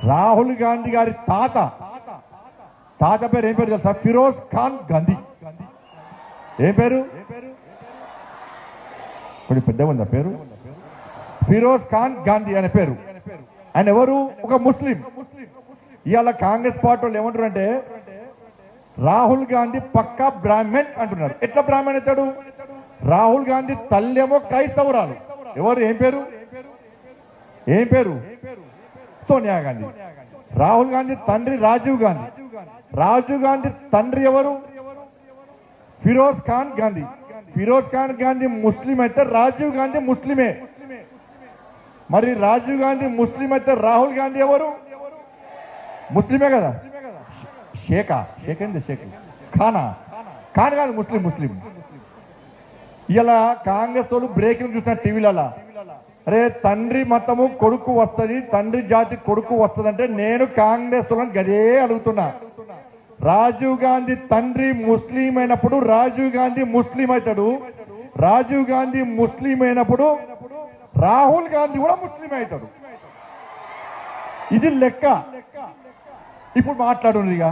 రాహుల్ గాంధీ గారి తాత పేరు ఏం పేరు తెలుసా? ఫిరోజ్ ఖాన్ గాంధీ. ఏం పేరు? కొంచెం పెద్దగా ఉందా పేరు? ఫిరోజ్ ఖాన్ గాంధీ అనే పేరు. ఆయన ఎవరు? ఒక ముస్లిం. ఇవాళ కాంగ్రెస్ పార్టీ వాళ్ళు ఏమంటారు అంటే రాహుల్ గాంధీ పక్కా బ్రాహ్మణ్ అంటున్నారు. ఎట్లా బ్రాహ్మణ్ అవుతాడు? రాహుల్ గాంధీ తల్లేమో క్రైస్తవురాలు. ఎవరు? ఏం పేరు? ఏం పేరు? సోనియా గాంధీ. రాహుల్ గాంధీ తండ్రి రాజీవ్ గాంధీ. రాజీవ్ గాంధీ తండ్రి ఎవరు? ఫిరోజ్ ఖాన్ గాంధీ. ఫిరోజ్ ఖాన్ గాంధీ ముస్లిం అయితే రాజీవ్ గాంధీ ముస్లిమే. మరి రాజీవ్ గాంధీ ముస్లిం అయితే రాహుల్ గాంధీ ఎవరు? ముస్లిమే కదా. షేక్ ఏంది? షేక్ ఖాన్ కాదు, ముస్లిం. ఇలా కాంగ్రెస్ వాళ్ళు బ్రేకింగ్ చూసిన టీవీలలో, అరే తండ్రి మతము కొడుకు వస్తుంది, తండ్రి జాతి కొడుకు వస్తుంది అంటే నేను కాంగ్రెస్ వాళ్ళని గదే అడుగుతున్నా. రాజీవ్ గాంధీ తండ్రి ముస్లిం అయినప్పుడు రాజీవ్ గాంధీ ముస్లిం అవుతాడు. రాజీవ్ గాంధీ ముస్లిం అయినప్పుడు రాహుల్ గాంధీ కూడా ముస్లిం అవుతాడు. ఇది లెక్క. ఇప్పుడు మాట్లాడు ఇక.